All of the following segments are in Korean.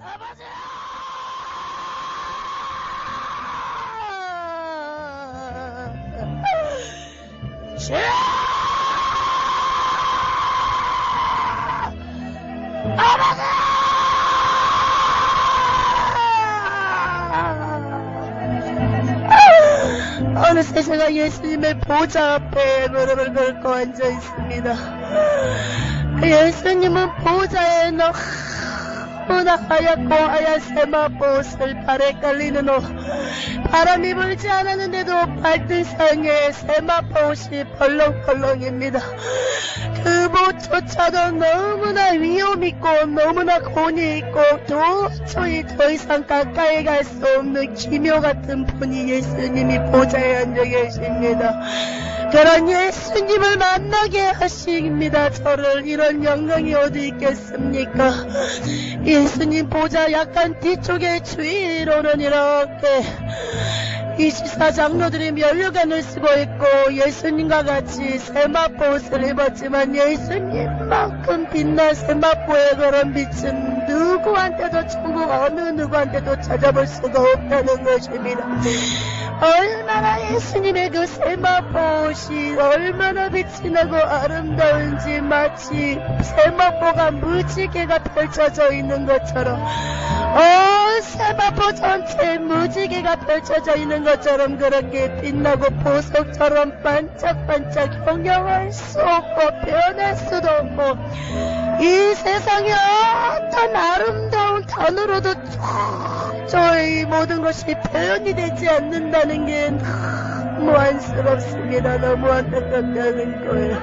아버지! 아버지! 어느새 제가 예수님의 보좌 앞에 무릎을 꿇고 앉아 있습니다. 예수님은 보좌에 너무나 하얗고 하얀 세마포옷을 발에 깔리는 옷, 바람이 불지 않았는데도 발등상에 세마포옷이 벌렁벌렁입니다. 그 옷조차도 너무나 위험있고 너무나 권위있고 도저히 더 이상 가까이 갈 수 없는 기묘 같은 분이 예수님이 보좌에 앉아 계십니다. 그런 예수님을 만나게 하십니다. 저를 이런 영광이 어디 있겠습니까? 예수님 보좌 약간 뒤쪽에 주위로는 이렇게 24장로들이 면류관을 쓰고 있고 예수님과 같이 세마포옷을 입었지만 예수님만큼 빛난 세마포의 그런 빛은 누구한테도 천국 어느 누구한테도 찾아볼 수가 없다는 것입니다. 얼마나 예수님의 그 세마포옷이 얼마나 빛이 나고 아름다운지 마치 세마포가 무지개가 펼쳐져 있는 것처럼 세마포 전체에 무지개가 펼쳐져 있는 것처럼 그렇게 빛나고 보석처럼 반짝반짝 형용할 수 없고 표현할 수도 없고 이 세상에 어떤 아름다운 단어로도 저의 모든 것이 표현이 되지 않는다는 게 너무 안쓰럽습니다. 너무 안타깝다는 거예요.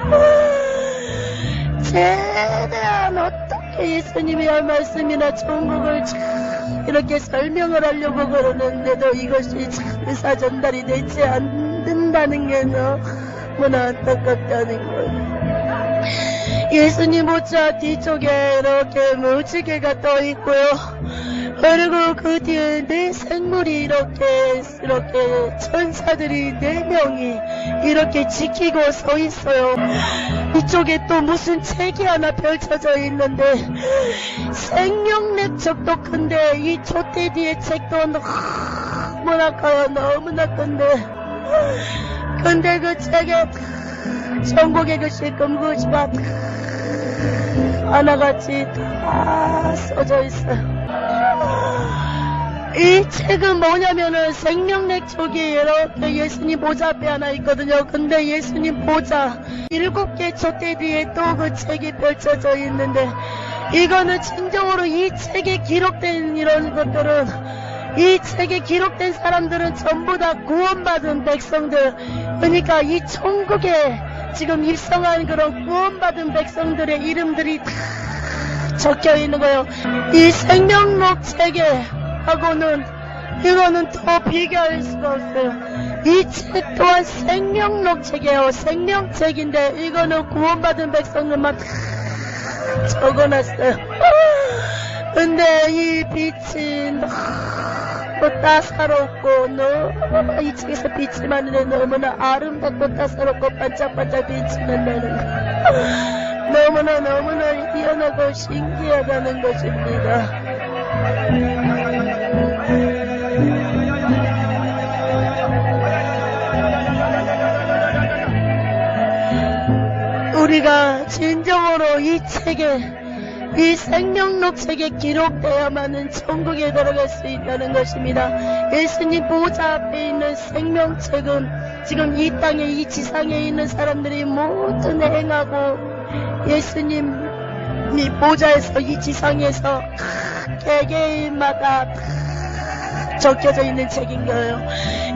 최대한 어떻게 예수님이 할 말씀이나 천국을 이렇게 설명을 하려고 그러는데도 이것이 의사 전달이 되지 않는다는 게 너무나 안타깝다는 거예요. 예수님 보좌 뒤쪽에 이렇게 무지개가 떠 있고요. 그리고 그 뒤에 네 생물이 이렇게 천사들이 4명이 이렇게 지키고 서 있어요. 이쪽에 또 무슨 책이 하나 펼쳐져 있는데 생명력 척도 큰데 이 촛대 뒤에 책도 너무나 커요. 너무나 근데 그 책에 천국의 글씨 금구시가 하나같이 다 써져 있어요. 이 책은 뭐냐면은 생명력 쪽이 이렇게 예수님 보좌 앞에 하나 있거든요. 근데 예수님 보좌 7개 촛대 뒤에 또 그 책이 펼쳐져 있는데 이거는 진정으로 이 책에 기록된 이런 것들은 이 책에 기록된 사람들은 전부 다 구원받은 백성들, 그러니까 이 천국에 지금 입성한 그런 구원받은 백성들의 이름들이 다 적혀 있는 거예요. 이 생명록 책에 하고는 이거는 더 비교할 수가 없어요. 이 책 또한 생명록 책이에요. 생명책인데 이거는 구원받은 백성들만 다 적어놨어요. 근데 이 빛이 너무 따사롭고 너무 이 책에서 빛이 나는데 너무나 아름답고 따사롭고 반짝반짝 빛이 난다는 거. 너무나 희한하고 신기하다는 것입니다. 우리가 진정으로 이 책에 이 생명록 책에 기록되어야만은 천국에 들어갈 수 있다는 것입니다. 예수님 보좌 앞에 있는 생명책은 지금 이 땅에 이 지상에 있는 사람들이 모두 행하고 예수님이 보좌에서 이 지상에서 개개인마다 적혀져 있는 책인 거예요.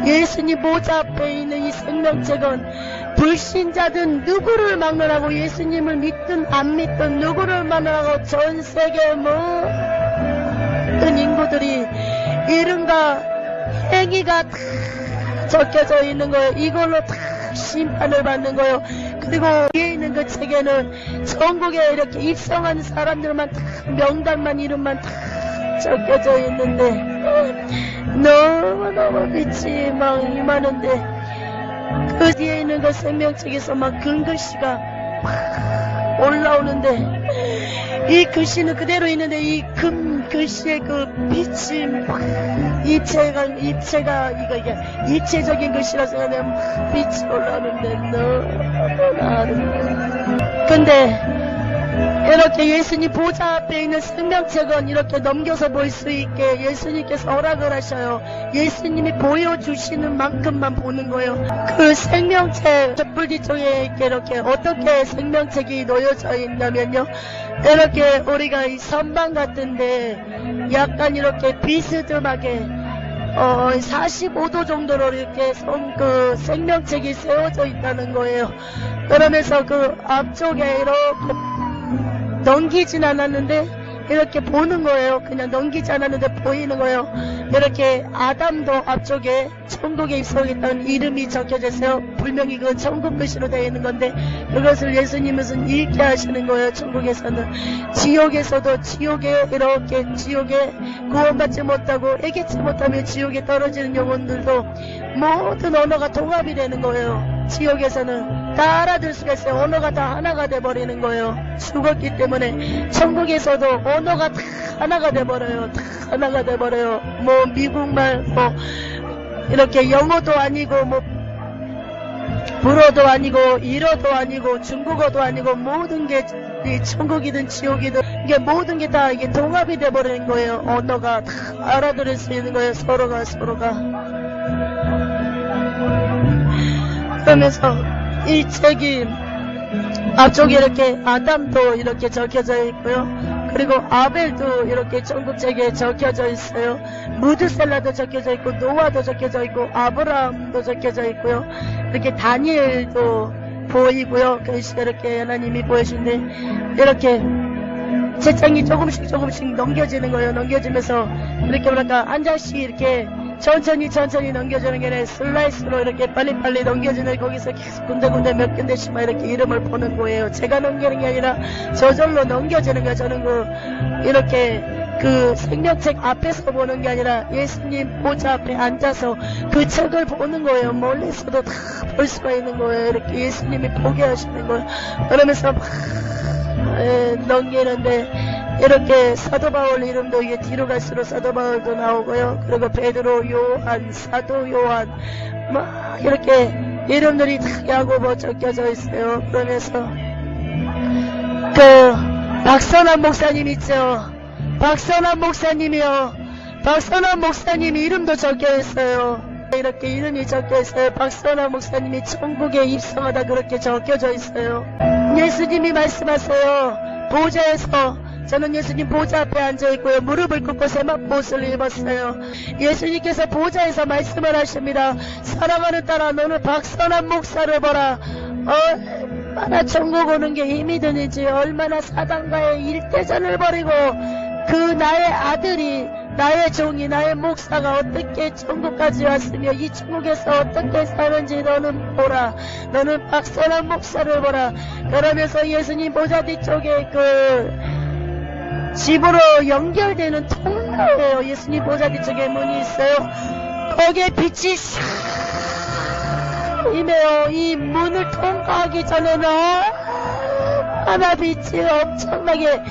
예수님 보좌 앞에 있는 이 생명책은 불신자든 누구를 막론하고 예수님을 믿든 안 믿든 누구를 막론하고 전 세계 모든 인구들이 이름과 행위가 다 적혀져 있는 거예요. 이걸로 다 심판을 받는 거예요. 그리고 위에 있는 그 책에는 천국에 이렇게 입성한 사람들만 다 명단만 이름만 다 적혀져 있는데 너무너무 빛이 막 임하는데 그 뒤에 있는 그 생명책에서 막 근글씨가 올라오는데 이 글씨는 그대로 있는데 이 금 글씨의 그 빛이 막 입체가 이게 입체적인 글씨라서 그냥 막 빛이 올라오는데 너무나 아름다워. 근데 이렇게 예수님 보좌 앞에 있는 생명책은 이렇게 넘겨서 볼 수 있게 예수님께서 허락을 하셔요. 예수님이 보여주시는 만큼만 보는 거예요. 그 생명책 촛불 쪽에 이렇게 어떻게 생명책이 놓여져 있냐면요. 이렇게 우리가 이 선반 같은데 약간 이렇게 비스듬하게 45도 정도로 이렇게 그 생명책이 세워져 있다는 거예요. 그러면서 그 앞쪽에 이렇게 넘기진 않았는데 이렇게 보는 거예요. 그냥 넘기지 않았는데 보이는 거예요. 이렇게 아담도 앞쪽에 천국에 입성했다는 이름이 적혀져 있어요. 분명히 그 천국 글씨로 되어 있는 건데 그것을 예수님은 읽게 하시는 거예요. 천국에서는. 지옥에서도 지옥에 이렇게 지옥에 구원받지 못하고 애겠지 못하며 지옥에 떨어지는 영혼들도 모든 언어가 통합이 되는 거예요. 지옥에서는 다 알아들 수가 있어요. 언어가 다 하나가 돼버리는 거예요. 죽었기 때문에. 천국에서도 언어가 다 하나가 돼버려요. 다 하나가 돼버려요. 뭐 미국말 뭐 이렇게 영어도 아니고 뭐 불어도 아니고 일어도 아니고 중국어도 아니고 모든 게 천국이든 지옥이든 이게 모든 게 다 이게 통합이 돼버리는 거예요. 언어가 다 알아들을 수 있는 거예요. 서로가. 그러면서 이 책이 앞쪽에 이렇게 아담도 이렇게 적혀져 있고요. 그리고 아벨도 이렇게 천국책에 적혀져 있어요. 무드셀라도 적혀져 있고 노아도 적혀져 있고 아브라함도 적혀져 있고요. 이렇게 다니엘도 보이고요. 글씨가 이렇게 하나님이 보여주는데 이렇게 책장이 조금씩 넘겨지는 거예요. 넘겨지면서 이렇게 뭐랄까 한 장씩 이렇게 천천히 넘겨주는 게 아니라 슬라이스로 이렇게 빨리빨리 넘겨주는 거기서 계속 군데군데 몇 군데씩만 이렇게 이름을 보는 거예요. 제가 넘기는 게 아니라 저절로 넘겨지는 거예요. 저는 이렇게 그 생명책 앞에서 보는 게 아니라 예수님 보좌 앞에 앉아서 그 책을 보는 거예요. 멀리서도 다 볼 수가 있는 거예요. 이렇게 예수님이 보게 하시는 거예요. 그러면서 막 넘기는데 이렇게 사도 바울 이름도 이게 뒤로 갈수록 사도 바울도 나오고요. 그리고 베드로, 요한, 사도 요한 막 이렇게 이름들이 다 야고보 적혀져 있어요. 그러면서 그 박선한 목사님 있죠. 박선한 목사님이요. 박선한 목사님 이름도 적혀 있어요. 이렇게 이름이 적혀 있어요. 박선한 목사님이 천국에 입성하다 그렇게 적혀져 있어요. 예수님이 말씀하세요. 보좌에서 저는 예수님 보좌 앞에 앉아있고요. 무릎을 꿇고 세마포옷을 입었어요. 예수님께서 보좌에서 말씀을 하십니다. 사랑하는 딸아 너는 박선한 목사를 보라. 얼마나 천국 오는 게 힘이 드는지 얼마나 사단과의 일대전을 벌이고 그 나의 아들이 나의 종이 나의 목사가 어떻게 천국까지 왔으며 이 천국에서 어떻게 사는지 너는 보라. 너는 박선한 목사를 보라. 그러면서 예수님 보좌 뒤쪽에 그 집으로 연결되는 통로예요. 예수님 보좌 뒤쪽에 문이 있어요. 거기에 빛이 샥 임해요. 이 문을 통과하기 전에는 얼마나 빛이 엄청나게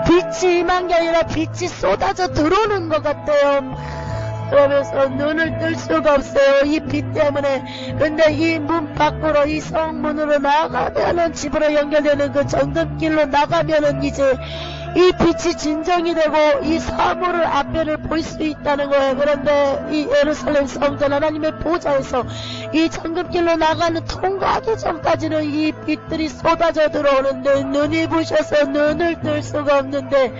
빛이 임한 게 아니라 빛이 쏟아져 들어오는 것 같아요. 그러면서 눈을 뜰 수가 없어요. 이 빛 때문에. 근데 이 문 밖으로 이 성문으로 나가면은 집으로 연결되는 그 정금길로 나가면은 이제 이 빛이 진정이 되고 이 사물을 앞에를 볼 수 있다는 거예요. 그런데 이 예루살렘 성전 하나님의 보좌에서 이 정금길로 나가는 통과하기 전까지는 이 빛들이 쏟아져 들어오는데 눈이 부셔서 눈을 뜰 수가 없는데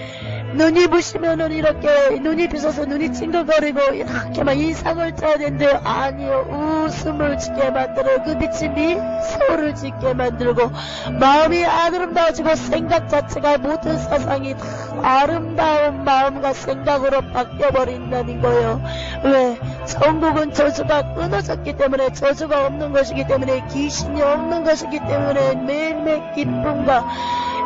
눈이 부시면은 이렇게 눈이 부셔서 눈이 찡긋거리고 이렇게만 인상을 짜야 되는데 아니요. 웃음을 짓게 만들어 그 빛이 미소를 짓게 만들고 마음이 아름다워지고 생각 자체가 모든 사상이 다 아름다운 마음과 생각으로 바뀌어버린다는 거예요. 왜? 천국은 저주가 끊어졌기 때문에 저주가 없는 것이기 때문에 귀신이 없는 것이기 때문에 매일매일 기쁨과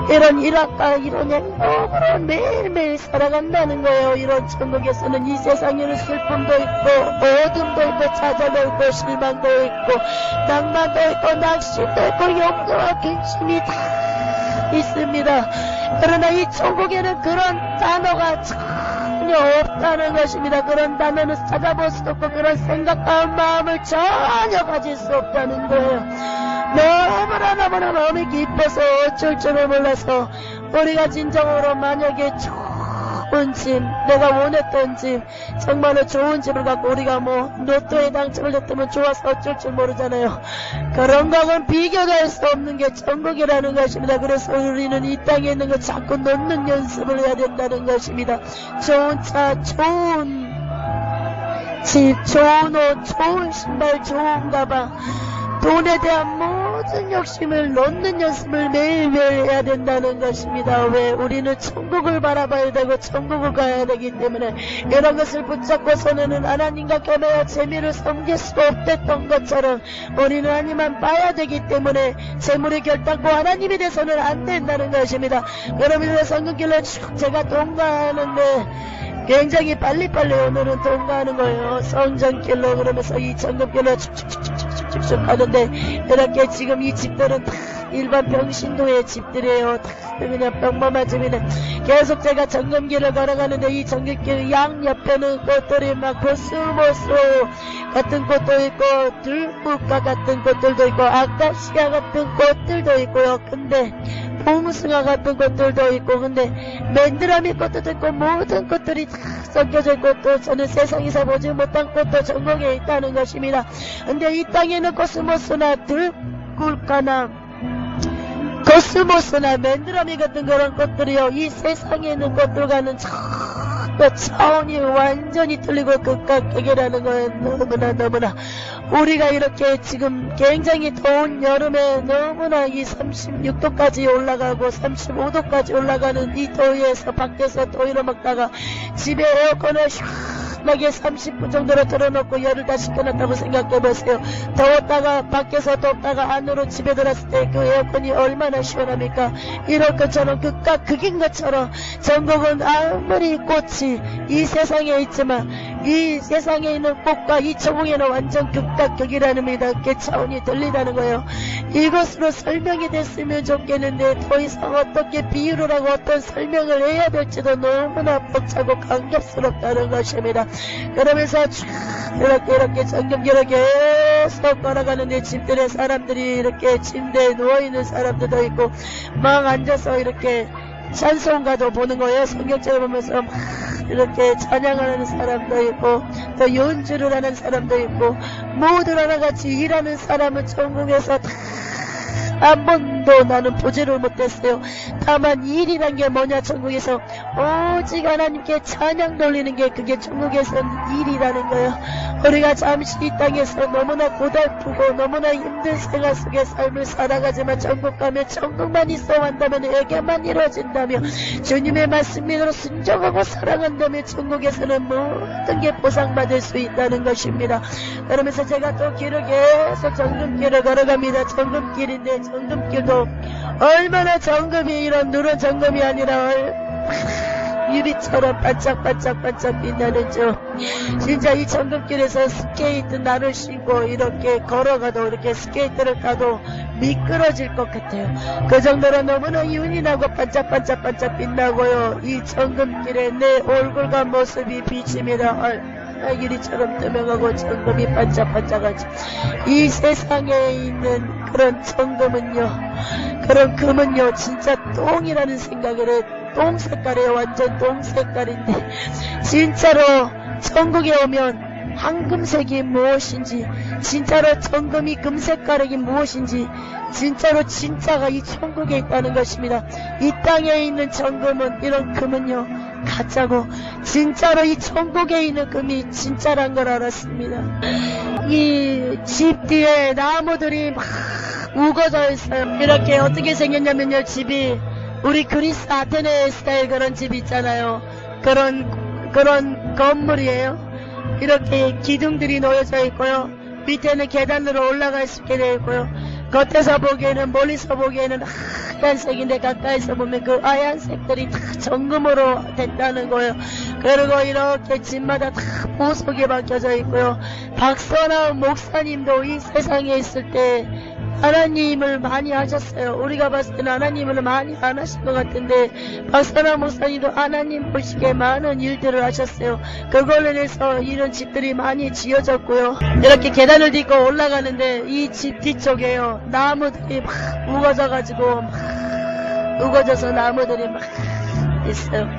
이런 일학과 이런 행복으로 매일매일 살아간다는 거예요. 이런 천국에서는 이 세상에는 슬픔도 있고 어둠도 있고 좌절도 있고 실망도 있고 낭만도 있고 낙심도 있고 욕구와 근심이 다 있습니다. 그러나 이 천국에는 그런 단어가 전혀 없다는 것입니다. 그런 단어는 찾아볼 수 없고 그런 생각과 마음을 전혀 가질 수 없다는 거예요. 너무나 마음이 깊어서 어쩔 줄을 몰라서 우리가 진정으로 만약에 좋은 집, 내가 원했던 집, 정말로 좋은 집을 갖고 우리가 뭐 로또에 당첨을 했다면 좋아서 어쩔 줄 모르잖아요. 그런 거는 비교가 할 수 없는 게 천국이라는 것입니다. 그래서 우리는 이 땅에 있는 거 자꾸 놓는 연습을 해야 된다는 것입니다. 좋은 차, 좋은 집, 좋은 옷, 좋은 신발, 좋은 가방, 돈에 대한 모든 욕심을 놓는 연습을 매일매일 해야 된다는 것입니다. 왜? 우리는 천국을 바라봐야 되고 천국을 가야 되기 때문에 이런 것을 붙잡고서는 하나님과 교회와 재미를 섬길 수 없댔던 것처럼 우리는 하나님만 봐야 되기 때문에 재물이 결단코 하나님에 대해서는 안 된다는 것입니다. 여러분들 성경길로 쭉 제가 통과하는데 굉장히 빨리빨리 오늘은 통과하는 거예요. 성전길로 그러면서 이 천국길로 쭉쭉쭉쭉쭉 가는데 이렇게 지금 이 집들은 다 일반 병신도의 집들이에요. 다 그냥 평범한 집이네. 계속 제가 정금길을 걸어가는데 이 정금길 양 옆에는 꽃들이 막 코스모스 같은 꽃도 있고 들국화 같은 꽃들도 있고 아카시아 같은 꽃들도 있고요. 근데 봉숭아 같은 꽃들도 있고 근데 맨드라미 꽃도 있고 모든 꽃들이 다 섞여져 있고 또 저는 세상에서 보지 못한 꽃도 전국에 있다는 것입니다. 근데 이 땅에는 코스모스나 들국화나 코스모스나 맨드라미 같은 그런 꽃들이요. 이 세상에 있는 꽃들과는 차원이 완전히 틀리고 극과 극이라는 거예요. 너무나 우리가 이렇게 지금 굉장히 더운 여름에 너무나 이 36도까지 올라가고 35도까지 올라가는 이 더위에서 밖에서 더위를 먹다가 집에 에어컨을 시원하게 30분 정도로 틀어놓고 열을 다 식혀놨다고 생각해보세요. 더웠다가 밖에서 덥다가 안으로 집에 들어왔을 때 그 에어컨이 얼마나 시원합니까? 이럴 것처럼 극과 극인 것처럼 전국은 아무리 꽃이 이 세상에 있지만 이 세상에 있는 꽃과 이 천국에는 완전 극과 극이라는 게 차원이 들리다는 거예요. 이것으로 설명이 됐으면 좋겠는데 더 이상 어떻게 비유를 하고 어떤 설명을 해야 될지도 너무나 벅차고 감격스럽다는 것입니다. 그러면서 이렇게 정금길을 계속 걸어가는데 집들의 사람들이 이렇게 침대에 누워있는 사람들도 있고 막 앉아서 이렇게 찬송가도 보는 거예요. 성경책을 보면서 막 이렇게 찬양하는 사람도 있고 또 연주를 하는 사람도 있고 모두 하나같이 일하는 사람은 천국에서 다 한 번도 나는 보지를 못했어요. 다만 일이란 게 뭐냐 천국에서 오직 하나님께 찬양 돌리는 게 그게 천국에서는 일이라는 거예요. 우리가 잠시 이 땅에서 너무나 고달프고 너무나 힘든 생활 속의 삶을 살아가지만 천국 가면 천국만 있어 한다면 에게만 이루어진다며 주님의 말씀대로 순종하고 사랑한다면 천국에서는 모든 게 보상받을 수 있다는 것입니다. 그러면서 제가 또 길을 계속 정금길을 걸어갑니다. 정금길인데 정금길도 얼마나 정금이 이런 누런 정금이 아니라 유리처럼 반짝반짝 빛나는 저 진짜 이 정금길에서 스케이트 나를 신고 이렇게 걸어가도 이렇게 스케이트를 타도 미끄러질 것 같아요. 그 정도로 너무나 윤이 나고 반짝반짝 빛나고요. 이 정금길에 내 얼굴과 모습이 비칩니다. 유리처럼 투명하고 정금이 반짝반짝하지. 이 세상에 있는 그런 정금은요, 그런 금은요 진짜 똥이라는 생각을 해. 똥 색깔이에요. 완전 똥 색깔인데 진짜로 천국에 오면 황금색이 무엇인지, 진짜로 정금이 금색깔이 무엇인지, 진짜로 진짜가 이 천국에 있다는 것입니다. 이 땅에 있는 정금은, 이런 금은요 가짜고 진짜로 이 천국에 있는 금이 진짜란 걸 알았습니다. 이 집 뒤에 나무들이 막 우거져 있어요. 이렇게 어떻게 생겼냐면요, 집이 우리 그리스 아테네 스타일 그런 집 있잖아요. 그런 건물이에요. 이렇게 기둥들이 놓여져 있고요. 밑에는 계단으로 올라갈 수 있게 되어 있고요. 겉에서 보기에는, 멀리서 보기에는 하얀색인데 가까이서 보면 그 하얀색들이 다 정금으로 됐다는 거예요. 그리고 이렇게 집마다 다 보석이 박혀져 있고요. 박선아 목사님도 이 세상에 있을 때 하나님을 많이 하셨어요. 우리가 봤을 때는 하나님을 많이 안 하신 것 같은데 박사나 목사님도 하나님 보시기에 많은 일들을 하셨어요. 그걸로 인해서 이런 집들이 많이 지어졌고요. 이렇게 계단을 딛고 올라가는데 이 집 뒤쪽에요, 나무들이 막 우거져가지고 막 우거져서 나무들이 막 있어요.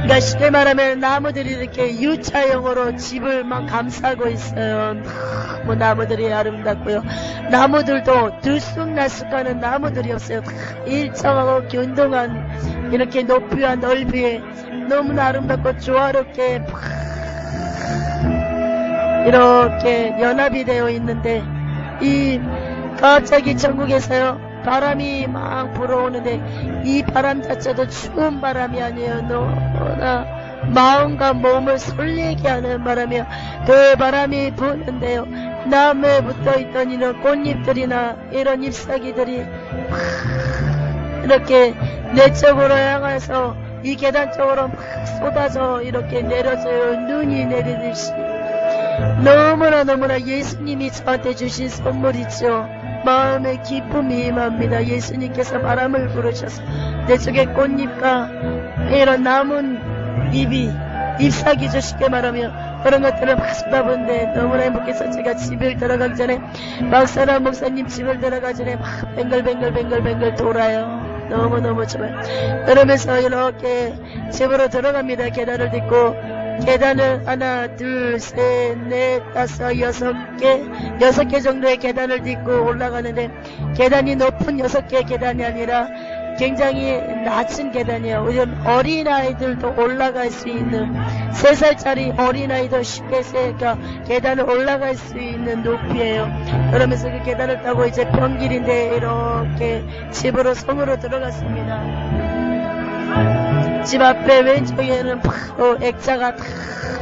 그러니까 쉽게 말하면 나무들이 이렇게 U자형으로 집을 막 감싸고 있어요. 너무 나무들이 아름답고요. 나무들도 들쑥날쑥하는 나무들이 없어요. 일정하고 균등한 이렇게 높이와 넓이에 너무나 아름답고 조화롭게 이렇게 연합이 되어 있는데, 이 갑자기 전국에서요 바람이 막 불어오는데 이 바람 자체도 추운 바람이 아니에요. 너무나 마음과 몸을 설레게 하는 바람이요. 그 바람이 부는데요, 나무에 붙어있던 이런 꽃잎들이나 이런 잎사귀들이 이렇게 내 쪽으로 향해서 이 계단 쪽으로 막 쏟아져 이렇게 내려져요. 눈이 내리듯이. 너무나 예수님이 저한테 주신 선물이죠. 마음의 기쁨이 임합니다. 예수님께서 바람을 부르셔서 내 쪽에 꽃잎과 이런 남은 잎사귀 쉽게 말하며 그런 것들을 막 쏟아붓는데 너무나 행복해서 제가 집을 들어가기 전에 박사나 목사님 집을 들어가기 전에 막 뱅글뱅글 돌아요. 너무너무 좋아요. 그러면서 이렇게 집으로 들어갑니다. 계단을 딛고 계단을 하나, 둘, 셋, 넷, 다섯, 여섯 개 정도의 계단을 딛고 올라가는데, 계단이 높은 6개의 계단이 아니라 굉장히 낮은 계단이에요. 이런 어린아이들도 올라갈 수 있는, 3살짜리 어린아이도 쉽게 계단을 올라갈 수 있는 높이에요. 그러면서 그 계단을 타고 이제 평길인데 이렇게 집으로 성으로 들어갔습니다. 집 앞에 왼쪽에는 바로 액자가 다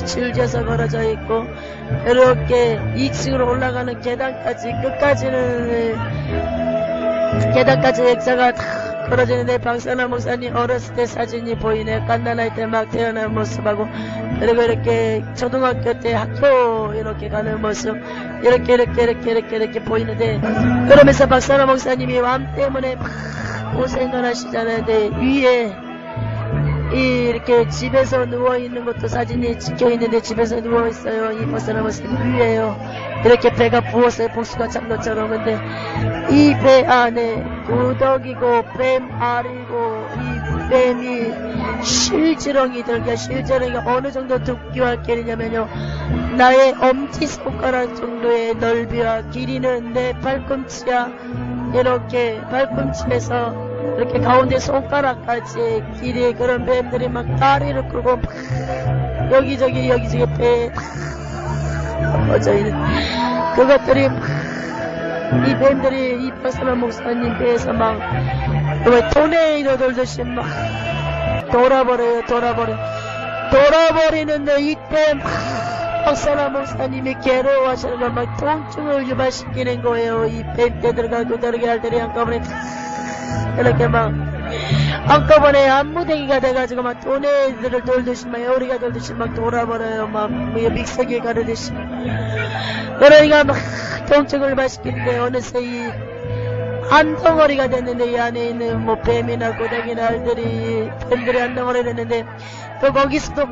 줄져서 걸어져 있고, 이렇게 2층으로 올라가는 계단까지 계단까지 액자가 다 걸어지는데 박사나 목사님 어렸을 때 사진이 보이네. 갓난아이 때 막 태어난 모습하고, 그리고 이렇게 초등학교 때 학교 이렇게 가는 모습 이렇게 보이는데, 그러면서 박사나 목사님이 암 때문에 막 고생을 하시잖아요. 근데 위에 이렇게 집에서 누워있는 것도 사진이 찍혀있는데, 집에서 누워있어요. 이 박사나 목사님 위에요. 이렇게 배가 부었어요. 복숭아 참돔처럼. 근데 이 배 안에 구덕이고 뱀 알이고, 이 뱀이 실지렁이가 어느 정도 두께와 길이냐면요, 나의 엄지손가락 정도의 넓이와 길이는 내 발꿈치야. 이렇게 발꿈치에서 이렇게 가운데 손가락까지 길이, 그런 뱀들이 막 다리를 끌고 막 여기저기 배에 퍼져 있는 그것들이 막, 이 뱀들이 이 박사나 목사님 배에서 막 토네이도 돌듯이 막 돌아버리는데, 이때 막 박사나 목사님이 괴로워하시는 걸 막 통증을 유발시키는 거예요. 이 뱀떼들과 구더기 알들이 한꺼번에 이렇게 막 한꺼번에 안무대기가 돼가지고 막 토네이들을 돌듯이 막 에어리가 돌듯이 막 돌아버려요. 막 믹서기에 가르듯이. 그러니까 막 통증을 유발시키는데, 어느새 이 한 덩어리가 됐는데, 이 안에 있는 뭐 뱀이나 고닥이나 알들이 뱀들이 한 덩어리 됐는데, 또 거기서도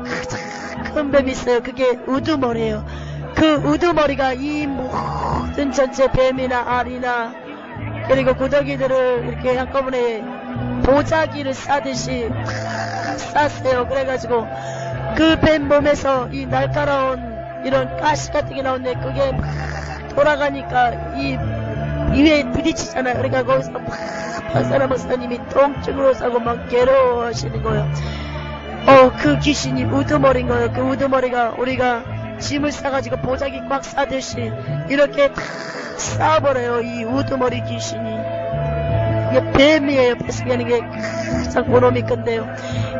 큰 뱀이 있어요. 그게 우두머리예요. 그 우두머리가 이 모든 전체 뱀이나 알이나 그리고 고닥이들을 이렇게 한꺼번에 보자기를 싸듯이 쌌어요. 그래가지고 그 뱀 몸에서 이 날카로운 이런 가시 같은 게 나오는데, 그게 막 돌아가니까 이 위에 부딪히잖아요. 그러니까 거기서 막 박사나 목사님이 통증으로 싸고 막 괴로워하시는 거예요. 그 귀신이 우두머리인 거예요. 그 우두머리가 우리가 짐을 싸가지고 보자기 꽉 싸듯이 이렇게 다 싸버려요. 이 우두머리 귀신이. 이게 뱀이에요. 뱃속에 게 가장 고놈이 큰데요.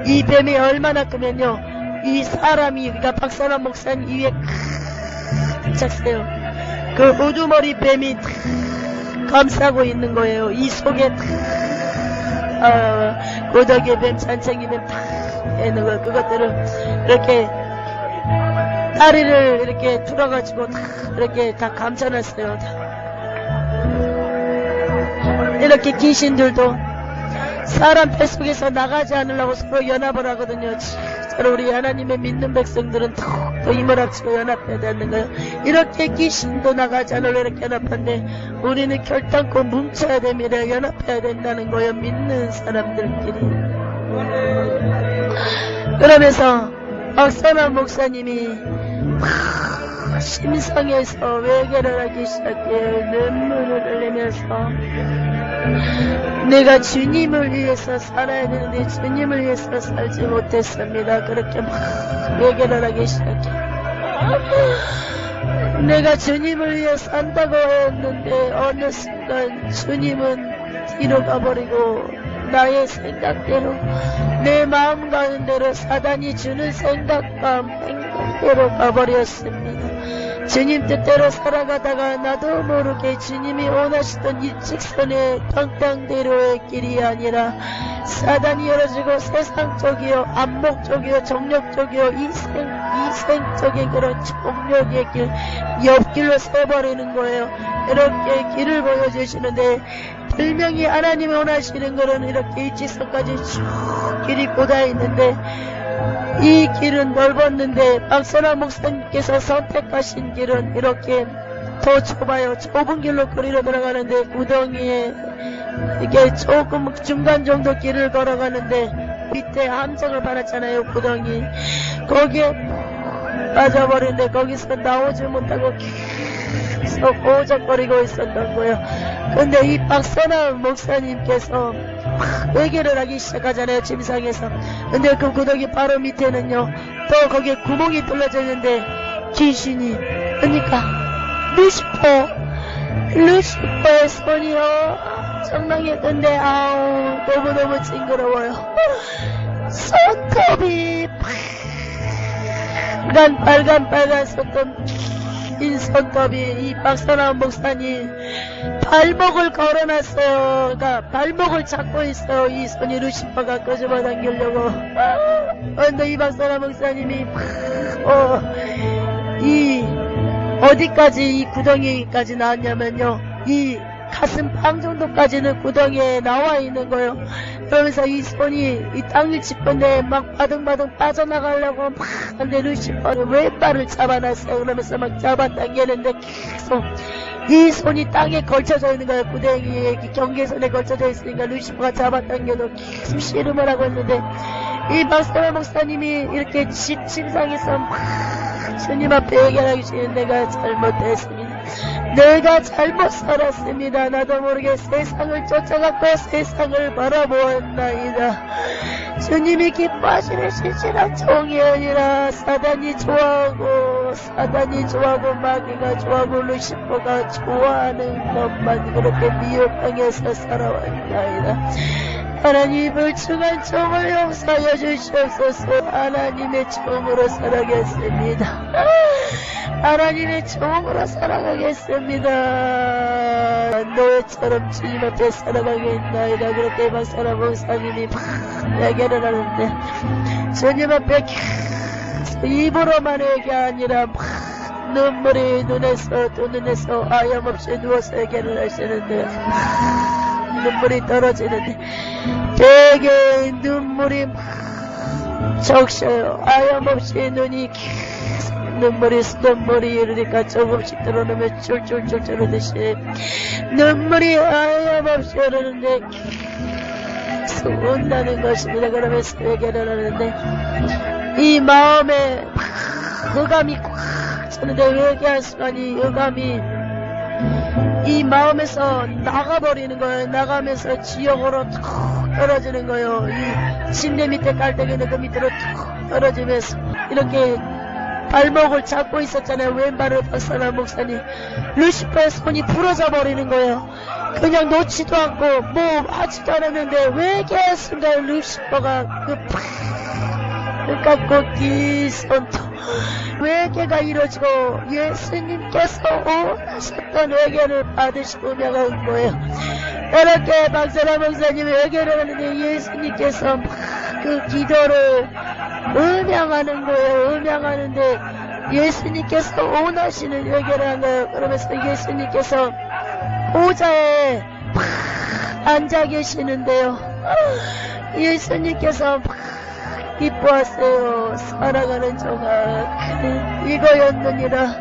이 뱀이 얼마나 크면요, 이 사람이, 그러니까 박사나 목사님 위에 탁 써요. 그 우두머리 뱀이 탁 감싸고 있는 거예요. 이 속에 고덕의 뱀, 잔챙이 뱀 탁 있는 거예요. 그것들을 이렇게 다리를 이렇게 틀어가지고 다 이렇게 다 감싸놨어요. 이렇게 귀신들도 사람 뱃속에서 나가지 않으려고 서로 연합을 하거든요. 진짜로 우리 하나님의 믿는 백성들은 더욱더 힘을 합치고 연합해야 되는 거예요. 이렇게 귀신도 나가지 않으려고 이렇게 연합한데 우리는 결단코 뭉쳐야 됩니다. 연합해야 된다는 거예요. 믿는 사람들끼리. 그러면서 박선환 목사님이 심상에서 외계를 하기 시작해요. 눈물을 흘리면서 내가 주님을 위해서 살아야 되는데 주님을 위해서 살지 못했습니다. 그렇게 막 외계를 하기 시작해요. 내가 주님을 위해 산다고 했는데 어느 순간 주님은 뒤로 가버리고 나의 생각대로 내 마음 가는 대로 사단이 주는 생각과 행동대로 가버렸습니다. 주님 뜻대로 살아가다가 나도 모르게 주님이 원하시던 이 직선의 평평대로의 길이 아니라 사단이 열어주고 세상적이요 안목적이요 정력적이요 이생적인 그런 정력의 길 옆길로 세버리는 거예요. 이렇게 길을 보여주시는데 분명히 하나님이 원하시는 것은 이렇게 이 직선까지 쭉 길이 꽂아 있는데 이 길은 넓었는데 박선환 목사님께서 선택하신 길은 이렇게 더 좁아요. 좁은 길로 거리로 들어가는데 구덩이에 이게 조금 중간 정도 길을 걸어가는데 밑에 함정을 받았잖아요. 구덩이 거기에 빠져버리는데 거기서 나오지 못하고 계속 오적거리고 있었던 거예요. 근데 이 박선환 목사님께서 외계를 하기 시작하잖아요. 침상에서. 근데 그 구덩이 바로 밑에는요 또 거기에 구멍이 뚫려져 있는데 귀신이 그러니까 루시퍼의 손이요 엄청나게 근데 아우 너무너무 징그러워요. 손톱이 빨간 손톱 긴 손톱이 이 박선환 목사님 발목을 걸어놨어요. 그러니까 발목을 잡고 있어요. 이 손이 루시퍼가 끄집어 당기려고. 근데 이 박선환 목사님이 이 어디까지 이 구덩이까지 나왔냐면요 이 가슴 방 정도까지는 구덩이에 나와 있는 거예요. 그러면서 이 손이 이 땅을 짚은데 막 바둥바둥 빠져나가려고 막 근데 루시퍼는 왼발을 잡아놨어요. 그러면서 막 잡아당기는데 계속 이 손이 땅에 걸쳐져 있는 거예요. 구덩이에 경계선에 걸쳐져 있으니까 루시퍼가 잡아당겨도 계속 씨름을 하고 있는데 이 박선환 목사님이 이렇게 침상에서 막 주님 앞에 얘기하기 전에 내가 잘못했습니다. 내가 잘못 살았습니다. 나도 모르게 세상을 쫓아갔고 세상을 바라보았나이다. 주님이 기뻐하시는 신실한 종이 아니라 사단이 좋아하고 마귀가 좋아하고 루시퍼가 좋아하는 것만 그렇게 미혹당해서 살아왔나이다. 하나님 불충한 종을 용서하여 주시옵소서. 하나님의 종으로 살아가겠습니다. 하나님의 종으로 살아가겠습니다. 노예처럼 주님 앞에 살아가겠나이다. 그렇게 박선환 목사님이 막 얘기를 하는데 주님 앞에 계속 입으로만 얘기 아니라 막 눈물이 눈에서 하염없이 누워서 얘기를 하시는데 눈물이 떨어지는데 되게 눈물이 막 적셔요. 하염없이 눈이 계속 눈물이 이러니까 조금씩 들어오면 줄줄줄 흐르듯이 눈물이 하염없이 흐르는데 계속 온다는 것입니다. 그러면서 얘기를 하는데 이 마음에 막 흑암이 꽉 차는데 얘기할 순간이 흑암이 이 마음에서 나가버리는 거예요. 나가면서 지역으로 툭 떨어지는 거예요. 이 침대 밑에 깔때기는 그 밑으로 툭 떨어지면서 이렇게 발목을 잡고 있었잖아요. 왼발을 박선환 목사님. 루시퍼의 손이 부러져 버리는 거예요. 그냥 놓지도 않고 뭐 하지도 않았는데 외계 순간 루시퍼가 그러니까 긴 손톱 외계가 이루어지고 예수님께서 원하셨던 외계를 받으시고 운명한 거예요. 이렇게 박선환 목사님이 외계를 하는데 예수님께서 막 그 기도를 음양하는 거예요. 음양하는데 예수님께서 원하시는 외계를 한 거예요. 그러면서 예수님께서 보좌에 막 앉아 계시는데요. 예수님께서 막 기뻐하세요. 사랑하는 종아, 이거였느니라.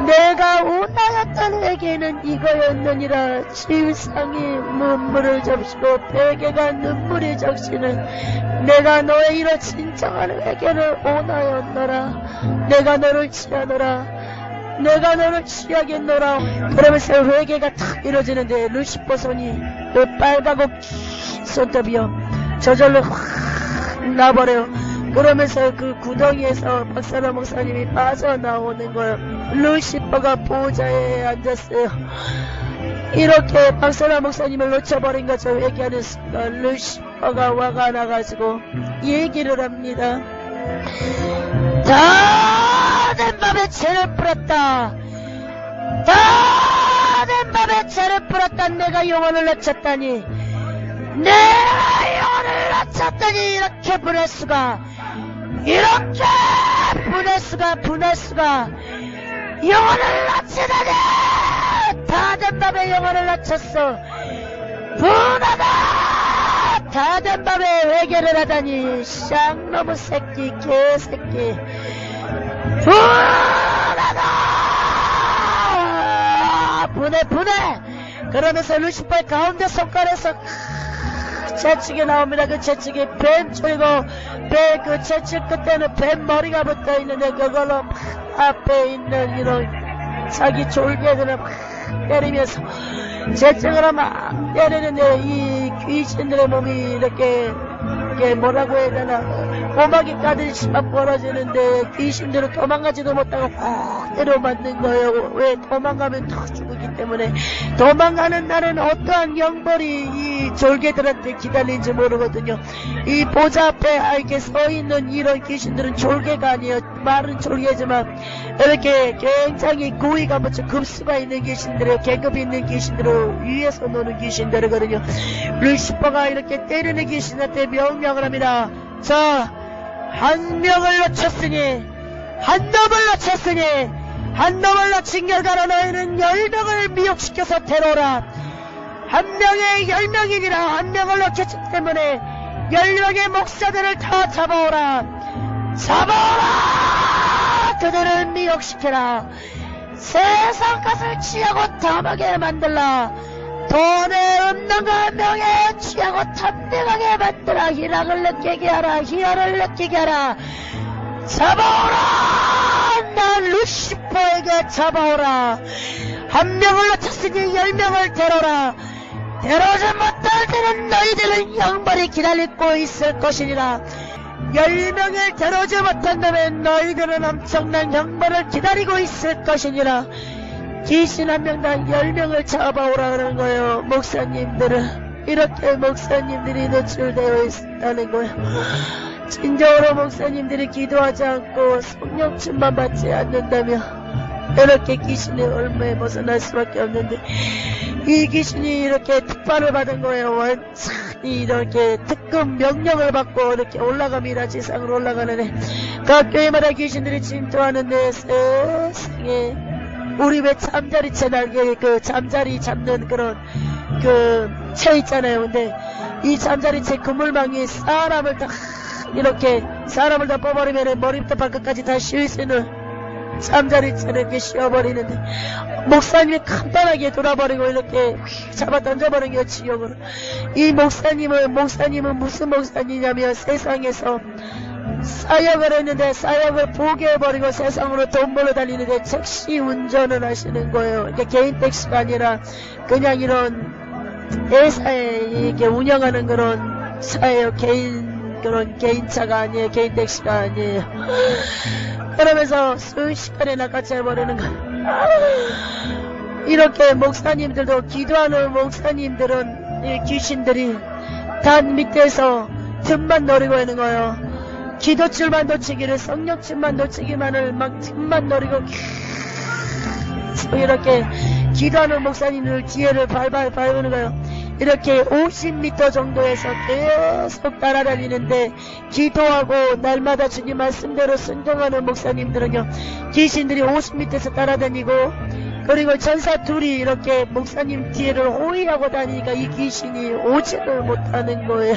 내가 원하였던 회개는 이거였느니라. 질상이 눈물을 적시고 베개가 눈물이 적시는 내가 너의 이런 진정한 회개를 원하였노라. 내가 너를 취하노라. 내가 너를 취하겠노라. 그러면서 회개가 탁 이루어지는데 루시퍼 손이 그 빨갛고 긴 손톱이요 저절로 확 나버려요. 그러면서 그 구덩이에서 박사라 목사님이 빠져나오는 거예요. 루시퍼가 보호자에 앉았어요. 이렇게 박사라 목사님을 놓쳐버린 것을 회개하는 순간 루시퍼가 화가 나가지고 얘기를 합니다. 다 된 밤에 죄를 풀었다. 다 된 밤에 죄를 풀었다. 내가 영혼을 놓쳤다니. 내가 영혼을 놓쳤다니. 이렇게 보낼 수가. 이렇게 보낼 수가. 영혼을 놓치다니. 다 된 밤에 영혼을 놓쳤어. 분하다. 다 된 밤에 회개를 하다니. 쌍놈의 새끼, 개새끼. 분해. 그러면서 루시퍼의 가운데 손가락에서 채찍이 나옵니다. 그 채찍이 뱀 줄이고 그 채찍 끝에는 뱀 머리가 붙어 있는데 그걸로 앞에 있는 이런 자기 졸개들을 막 때리면서 채찍으로 막 때리는데 이 귀신들의 몸이 이렇게 뭐라고 해야 되나 꼬막이 까듯이 막 벌어지는데 귀신들은 도망가지도 못하고 꼭 때려 맞는 거예요. 왜? 도망가면 더 죽기 때문에. 도망가는 날은 어떠한 영벌이 이 졸개들한테 기다리는지 모르거든요. 이 보좌 앞에 이렇게 서 있는 이런 귀신들은 졸개가 아니에요. 말은 졸개지만 이렇게 굉장히 고위가 무척 급수가 있는 귀신들이에요. 계급이 있는 귀신들을 위에서 노는 귀신들이거든요. 루시퍼가 이렇게 때리는 귀신한테 명령을 합니다. 자, 한 명을 놓쳤으니, 한 놈을 놓친 결과로 너희는 10명을 미혹시켜서 데려오라. 한 명에 10명이니라. 한 명을 놓쳤기 때문에 10명의 목사들을 다 잡아오라. 그들을 미혹시켜라. 세상 것을 취하고 탐하게 만들라. 돈에 없는 거 명예 취하고 탐대하게 만들어. 희락을 느끼게 하라. 희열을 느끼게 하라. 잡아오라. 나 루시퍼에게 잡아오라. 한 명을 놓쳤으니 10명을 데려오라. 데려오지 못할 때는 너희들은 영벌이 기다리고 있을 것이니라. 10명을 데려오지 못한다면 너희들은 엄청난 영벌을 기다리고 있을 것이니라. 귀신 한 명당 10명을 잡아오라 그러는 거예요. 목사님들은 이렇게 목사님들이 노출되어 있다는 거예요. 진정으로 목사님들이 기도하지 않고 성령침만 받지 않는다면 이렇게 귀신의 얼마에 벗어날 수밖에 없는데 이 귀신이 이렇게 특판을 받은 거예요. 완전히 이렇게 특급 명령을 받고 이렇게 올라갑니다. 지상으로 올라가는데 각 교회마다 귀신들이 침투하는데 세상에 우리 왜 잠자리채 날개 그 잠자리 잡는 그런 그 채 있잖아요. 근데 이 잠자리채 그물망이 사람을 다 이렇게 사람을 다 뽑아버리면 머리부터 발끝까지 다 씌울 수 있는 잠자리채를 이렇게 씌워버리는데 목사님이 간단하게 돌아버리고 이렇게 잡아 던져버린 게 지옥으로. 이 목사님은 무슨 목사님이냐면 세상에서 사역을 했는데 사역을 포기해버리고 세상으로 돈 벌러 다니는데 택시 운전을 하시는 거예요. 이게 개인 택시가 아니라 그냥 이런 회사에 이렇게 운영하는 그런 차예요. 그런 개인차가 아니에요. 개인 택시가 아니에요. 그러면서 순식간에 낚아채버리는 거예요. 이렇게 목사님들도 기도하는 목사님들은 이 귀신들이 단 밑에서 틈만 노리고 있는 거예요. 기도줄만 놓치기를 성령침만 놓치기만을 막 틈만 노리고 이렇게 기도하는 목사님들 뒤에를 밟는 거예요. 이렇게 50m 정도에서 계속 따라다니는데 기도하고 날마다 주님 말씀대로 순종하는 목사님들은요 귀신들이 50m에서 따라다니고 그리고 전사 둘이 이렇게 목사님 뒤를 호위하고 다니니까 이 귀신이 오지를 못하는 거예요.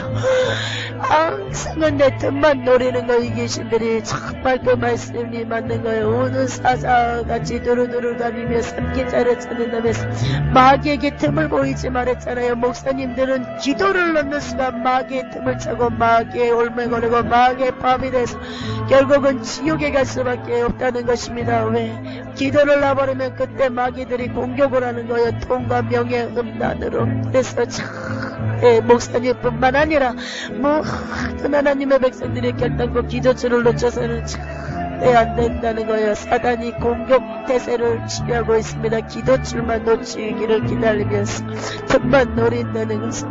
항상 내 틈만 노리는 거, 이 귀신들이. 정말 그 말씀이 맞는 거예요. 우는 사자같이 두루두루 다니며 삼계자를 찾는다면서 마귀에게 틈을 보이지 말했잖아요. 목사님들은 기도를 넣는 순간 마귀의 틈을 차고 마귀의 올매거리고 마귀의 밤이 돼서 결국은 지옥에 갈 수밖에 없다는 것입니다. 왜? 기도를 놔버리면 그때 마귀들이 공격을 하는 거예요. 돈과 명예 음란으로. 그래서 참 목사님뿐만 아니라 모든 하나님의 백성들이 결단코 기도줄을 놓쳐서는 절대 안 된다는 거예요. 사단이 공격 태세를 취하고 있습니다. 기도줄만 놓치기를 기다리면서 틈만 노린다는 것은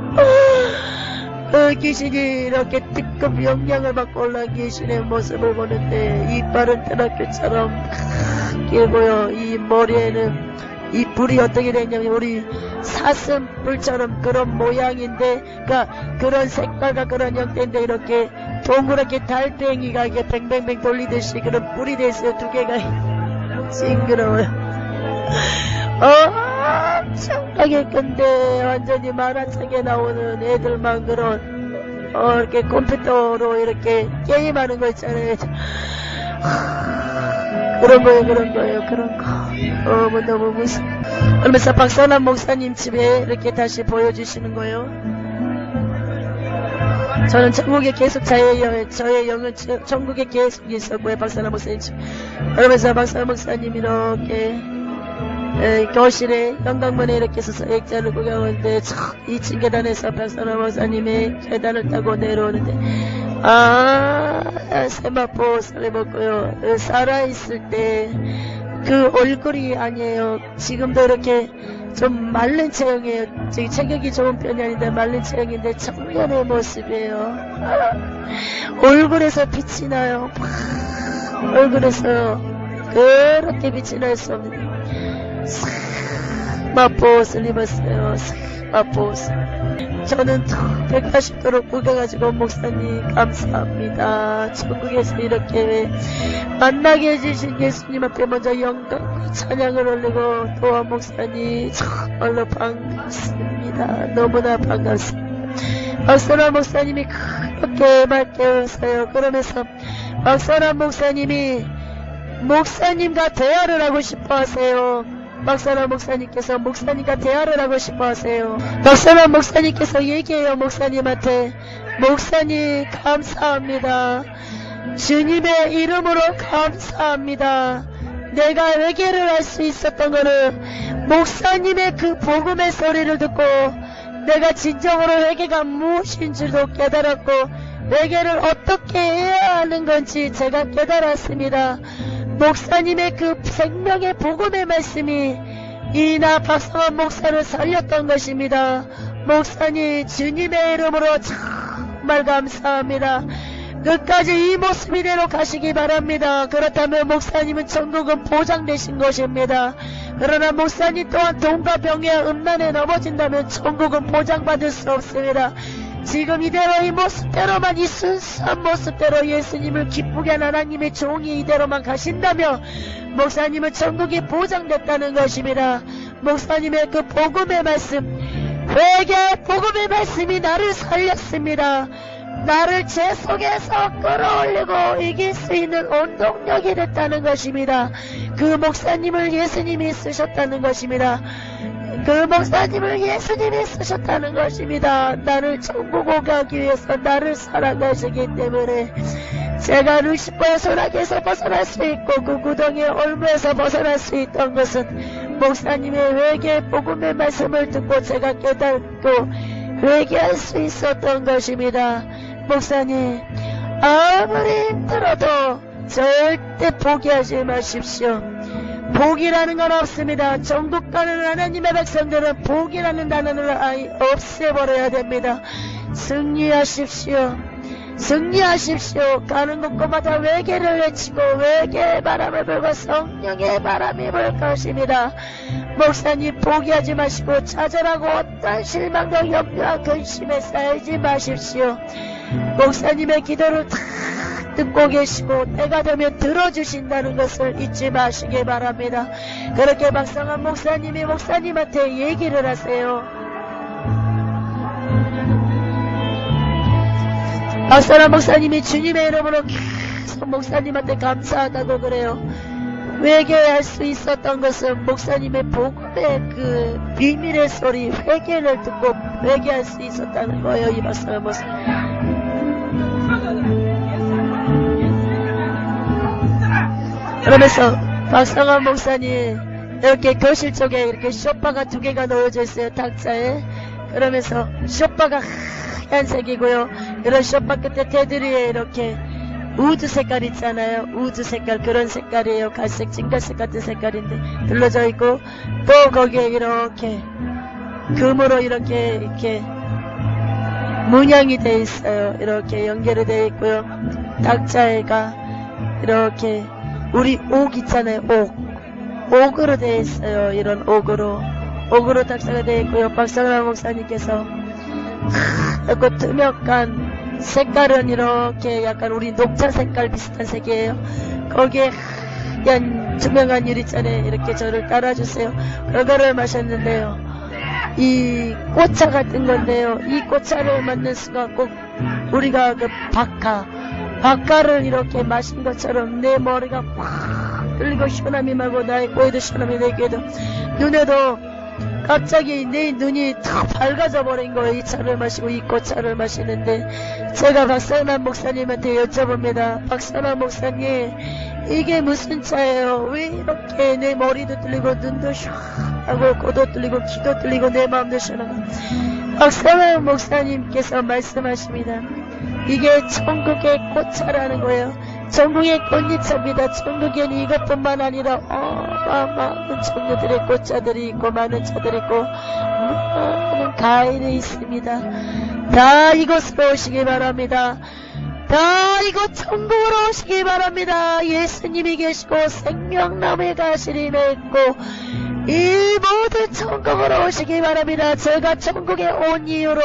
그 귀신이 이렇게 특급 영향을 받고 올라온 귀신의 모습을 보는데 이빨은 테라큐처럼 길고요. 이 머리에는 이 불이 어떻게 되냐면 우리 사슴뿔처럼 그런 모양인데, 그러니까 그런 색깔과 그런 형태인데 이렇게 동그랗게 달팽이가 이렇게 뱅뱅뱅 돌리듯이 그런 뿔이 돼 있어요. 두 개가 징그러워요. 엄청나게 큰데 완전히 만화책에 나오는 애들만 그런 이렇게 컴퓨터로 이렇게 게임하는 거 있잖아요. 그런 거예요. 그런 거. 너무 무서워. 그러면서 박선한 목사님 집에 이렇게 다시 보여주시는 거예요. 저는 천국에 계속 저의 영은 천국에 계속 있었고요. 박선한 목사님 집. 그러면서 박선한 목사님 이렇게 교실에 현관문에 이렇게 서서 액자를 구경하는데 2층 계단에서 박선한 목사님이 계단을 타고 내려오는데 세마포 옷을 입었고요. 살아있을 때 그 얼굴이 아니에요. 지금도 이렇게 좀 마른 체형이에요. 체격이 좋은 편이 아닌데 마른 체형인데 청년의 모습이에요. 얼굴에서 빛이 나요. 얼굴에서 그렇게 빛이 날 수 없는 마포 옷을 입었어요. 마포 옷을. 저는 180도로 구겨가지고 목사님 감사합니다. 천국에서 이렇게 만나게 해주신 예수님 앞에 먼저 영광과 찬양을 올리고 또한 목사님 정말로 반갑습니다. 너무나 반갑습니다. 박선한 목사님이 그렇게 맑게 웃어요. 그러면서 박선한 목사님이 목사님과 대화를 하고 싶어 하세요. 박선한 목사님께서 목사님과 대화를 하고 싶어 하세요. 박선한 목사님께서 얘기해요. 목사님한테. 목사님 감사합니다. 주님의 이름으로 감사합니다. 내가 회개를 할 수 있었던 거는 목사님의 그 복음의 소리를 듣고 내가 진정으로 회개가 무엇인 줄도 깨달았고 회개를 어떻게 해야 하는 건지 제가 깨달았습니다. 목사님의 그 생명의 복음의 말씀이 이나 박성환 목사를 살렸던 것입니다. 목사님 주님의 이름으로 정말 감사합니다. 끝까지 이 모습 이대로 가시기 바랍니다. 그렇다면 목사님은 천국은 보장되신 것입니다. 그러나 목사님 또한 돈과 병에 음란에 넘어진다면 천국은 보장받을 수 없습니다. 지금 이대로 이 모습대로만 이 순수한 모습대로 예수님을 기쁘게 한 하나님의 종이 이대로만 가신다면 목사님은 천국이 보장됐다는 것입니다. 목사님의 그 복음의 말씀, 회개 복음의 말씀이 나를 살렸습니다. 나를 제 속에서 끌어올리고 이길 수 있는 원동력이 됐다는 것입니다. 그 목사님을 예수님이 쓰셨다는 것입니다. 그 목사님을 예수님이 쓰셨다는 것입니다. 나를 천국 오게 하기 위해서 나를 사랑하시기 때문에 제가 루시퍼의 소나기에서 벗어날 수 있고 그 구덩이의 올무에서 벗어날 수 있던 것은 목사님의 회개 복음의 말씀을 듣고 제가 깨닫고 회개할 수 있었던 것입니다. 목사님 아무리 힘들어도 절대 포기하지 마십시오. 포기라는 건 없습니다. 천국 가는 하나님의 백성들은 포기라는 단어를 아예 없애버려야 됩니다. 승리하십시오. 승리하십시오. 가는 곳곳마다 회개를 외치고 회개의 바람을 불고 성령의 바람이 불 것입니다. 목사님 포기하지 마시고 좌절하고 어떤 실망과 염려와 근심에 쌓이지 마십시오. 목사님의 기도를 다 듣고 계시고 때가 되면 들어주신다는 것을 잊지 마시기 바랍니다. 그렇게 박상한 목사님이 목사님한테 얘기를 하세요. 박상한 목사님이 주님의 이름으로 계속 목사님한테 감사하다고 그래요. 회개할 수 있었던 것은 목사님의 복음의 그 비밀의 소리, 회개를 듣고 회개할 수 있었다는 거예요. 이 박상한 목사님. 그러면서 박상한 목사님 이렇게 교실 쪽에 이렇게 쇼파가 2개가 놓여져 있어요. 탁자에. 그러면서 쇼파가 하얀색이고요. 이런 쇼파 끝에 테두리에 이렇게 우드 색깔 있잖아요. 우드 색깔, 그런 색깔이에요. 갈색, 진갈색 같은 색깔인데 둘러져 있고, 또 거기에 이렇게 금으로 이렇게 문양이 돼 있어요. 이렇게 연결이 돼 있고요. 탁자에가 이렇게 우리 옥 있잖아요. 옥으로 돼 있어요. 이런 옥으로 탁자가 돼 있고요. 박상환 목사님께서 그 투명한 색깔은 이렇게 약간 우리 녹차 색깔 비슷한 색이에요. 거기에 하얀 투명한 유리잔에 이렇게 저를 따라주세요. 그거를 마셨는데요. 이 꽃차 같은 건데요. 이 꽃차를 만들 수가 꼭 우리가 그 박하를 이렇게 마신 것처럼 내 머리가 확 뚫리고 시원함이 말고 나의 코에도 시원함이 내 귀에도 눈에도 갑자기 내 눈이 다 밝아져 버린 거예요. 이 차를 마시고 이 꽃차를 마시는데 제가 박상환 목사님한테 여쭤봅니다. 박상환 목사님, 이게 무슨 차예요? 왜 이렇게 내 머리도 뚫리고 눈도 시원하고 코도 뚫리고 귀도 뚫리고 내 마음도 시원하고. 박상환 목사님께서 말씀하십니다. 이게 천국의 꽃차라는 거예요. 천국의 꽃잎차입니다. 천국에는 이것뿐만 아니라 많은 종류들의 꽃차들이 있고 많은 차들이 있고 많은 과일이 있습니다. 다 이곳으로 오시기 바랍니다. 다 이곳 천국으로 오시기 바랍니다. 예수님이 계시고 생명나무의 가시림에 있고 이 모든 천국으로 오시기 바랍니다. 제가 천국에 온 이유로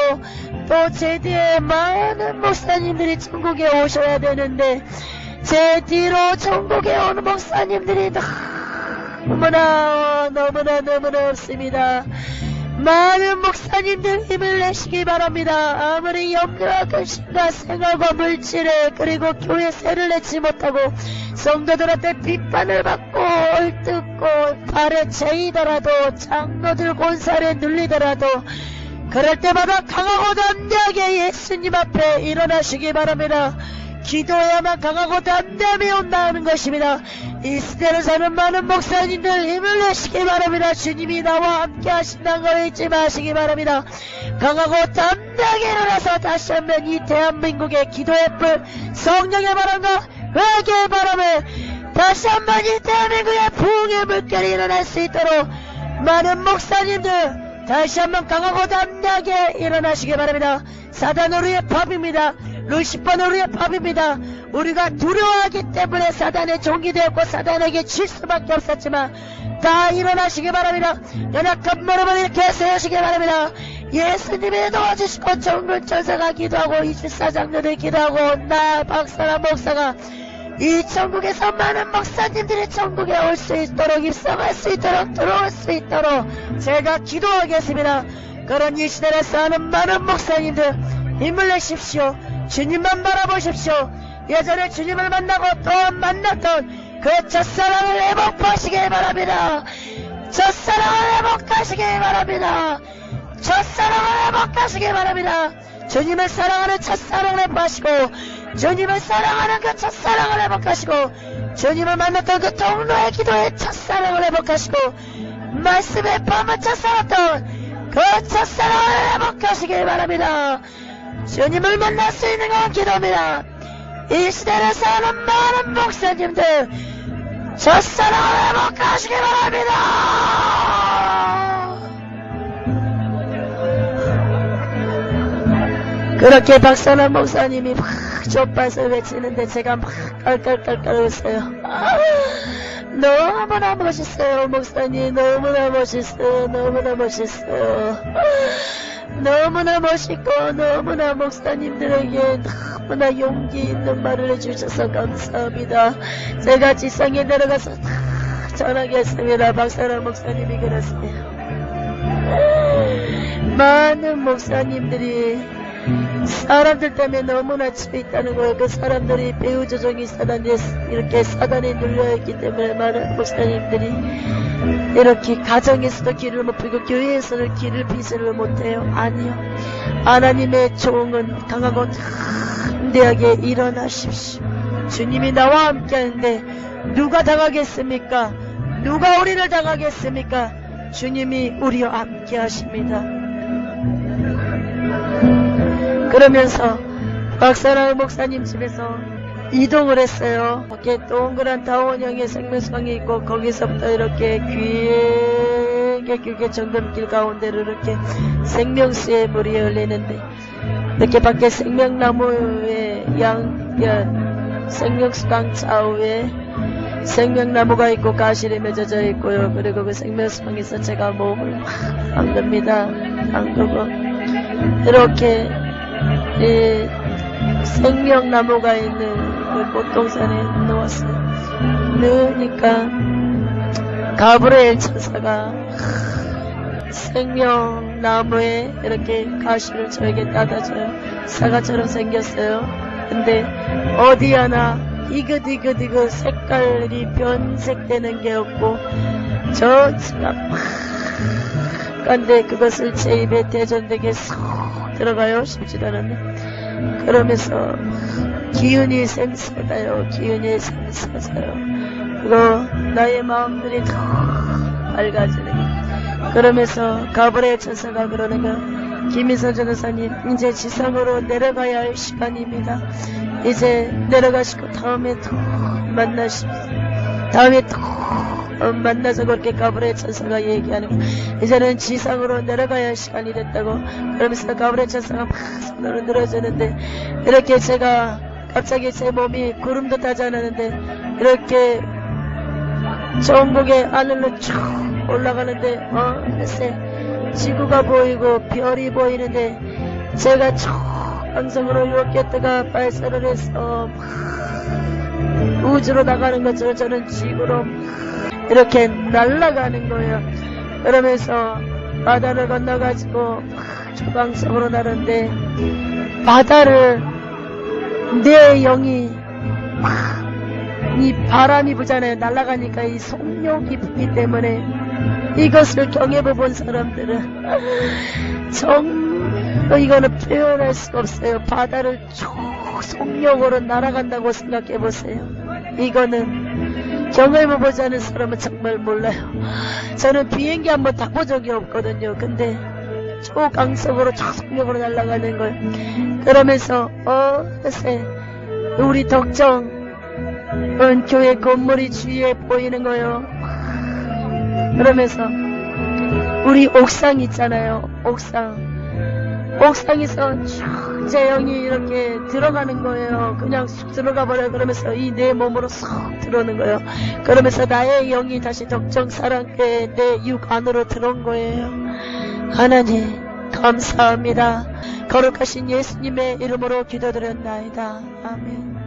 또 제 뒤에 많은 목사님들이 천국에 오셔야 되는데 제 뒤로 천국에 오는 목사님들이 너무나 없습니다. 많은 목사님들 힘을 내시기 바랍니다. 아무리 염려와 근심과 생활과 물질에 그리고 교회 세를 내지 못하고 성도들한테 비판을 받고 얼뜯고 발에 채이더라도 장로들 곤살에 눌리더라도 그럴 때마다 강하고 담대하게 예수님 앞에 일어나시기 바랍니다. 기도해야만 강하고 담대함이 온다는 것입니다. 이 시대를 사는 많은 목사님들 힘을 내시기 바랍니다. 주님이 나와 함께 하신다는 걸 잊지 마시기 바랍니다. 강하고 담대하게 일어나서 다시 한번 이 대한민국의 기도의 불, 성령의 바람과 회개의 바람을 다시 한번 이 대한민국의 부흥의 물결이 일어날 수 있도록 많은 목사님들 다시 한번 강하고 담대하게 일어나시기 바랍니다. 사단 우리의 밥입니다. 루시퍼는 우리의 밥입니다. 우리가 두려워하기 때문에 사단의 종이 되었고 사단에게 질 수밖에 없었지만 다 일어나시기 바랍니다. 연약한 무릎을 이렇게 세우시기 바랍니다. 예수님이 도와주시고 정글전사가 기도하고 24장로들이 기도하고 나 박사나 목사가 이 천국에서 많은 목사님들이 천국에 올 수 있도록 입성할 수 있도록 들어올 수 있도록 제가 기도하겠습니다. 그런 이 시대를 사는 많은 목사님들 힘을 내십시오. 주님만 바라보십시오. 예전에 주님을 만나고 또 만났던 그 첫사랑을 회복하시길 바랍니다. 첫사랑을 회복하시길 바랍니다. 첫사랑을 회복하시길 바랍니다. 주님을 사랑하는 첫사랑을 회복하시고 주님을 사랑하는 그 첫사랑을 회복하시고 주님을 만났던 그 동로의 기도의 첫사랑을 회복하시고 말씀의 밤을 첫사랑했던 그 첫사랑을 회복하시길 바랍니다. 주님을 만날 수 있는 건 기도입니다. 이 시대를 사는 많은 목사님들 첫사랑을 회복하시길 바랍니다. 그렇게 박선한 목사님이 막 좁아서 외치는데 제가 막 깔깔깔깔 웃어요. 너무나 멋있어요. 목사님 너무나 멋있어요. 너무나 멋있어요. 너무나 멋있고 너무나 목사님들에게 너무나 용기 있는 말을 해주셔서 감사합니다. 제가 지상에 내려가서 전하겠습니다. 박사라 목사님이 그러세요. 많은 목사님들이 사람들 때문에 너무나 집에 있다는 거예요. 그 사람들이 배우 조종이 이렇게 사단에 눌려있기 때문에 많은 목사님들이 이렇게 가정에서도 길을 못 피고 교회에서도 길을 비스를 못해요. 아니요. 하나님의 종은 강하고 담대하게 일어나십시오. 주님이 나와 함께 하는데 누가 당하겠습니까? 누가 우리를 당하겠습니까? 주님이 우리와 함께 하십니다. 그러면서 박사랑 목사님 집에서 이동을 했어요. 이렇게 동그란 타원형의 생명수강이 있고 거기서부터 이렇게 길게 정든길 가운데로 이렇게 생명수의 물이 흘리는데 이렇게 밖에 생명나무의 생명수강 좌우에 생명나무가 있고 가시리 맺어져 있고요. 그리고 그 생명수강에서 제가 몸을 담급니다. 담그고 이렇게 이 생명나무가 있는 그 꽃동산에 누웠어요. 누우니까 가브리엘 천사가 생명나무에 이렇게 가시를 저에게 따다줘요. 사과처럼 생겼어요. 근데 어디 하나 이긋이긋 색깔이 변색되는 게 없고 전체가 팍한데 그것을 제 입에 대전되게 쏙 들어가요. 쉽지도 않은데 그러면서 기운이 샘솟아요. 기운이 샘솟아요. 그리고 나의 마음들이 더 밝아지네. 그러면서 가브리엘 천사가 그러는 거 김희선 전도사님 이제 지상으로 내려가야 할 시간입니다. 이제 내려가시고 다음에 또 만나십시오. 다음에 또 만나서 그렇게 가브리엘 천사가 얘기하는 거 이제는 지상으로 내려가야 할 시간이 됐다고. 그러면서 가브리엘 천사가 막 손으로 늘어지는데 이렇게 제가 갑자기 제 몸이 구름도 타지 않았는데 이렇게 전국의 하늘로 쭉 올라가는데 글쎄 지구가 보이고 별이 보이는데 제가 초강성으로 로켓트가 발사를 해서 우주로 나가는 것처럼 저는 지구로 이렇게 날아가는 거예요. 그러면서 바다를 건너가지고 초강성으로 나르는데 바다를 내 영이 이 바람이 부잖아요. 날아가니까 이 속력이 부기 때문에 이것을 경험해 본 사람들은 정말 이거는 표현할 수가 없어요. 바다를 속력으로 날아간다고 생각해 보세요. 이거는 경험해 보지 않은 사람은 정말 몰라요. 저는 비행기 한번 타본 적이 없거든요. 근데 초강성으로 초속력으로 날아가는 걸 그러면서 글쎄 우리 덕정 교회 건물이 주위에 보이는 거요. 그러면서 우리 옥상 있잖아요. 옥상에서 제 영이 이렇게 들어가는 거예요. 그냥 쑥 들어가 버려. 그러면서 이 내 몸으로 쏙 들어오는 거예요. 그러면서 나의 영이 다시 덕정 사랑교회 내 육 안으로 들어온 거예요. 하나님 감사합니다. 거룩하신 예수님의 이름으로 기도드렸나이다. 아멘.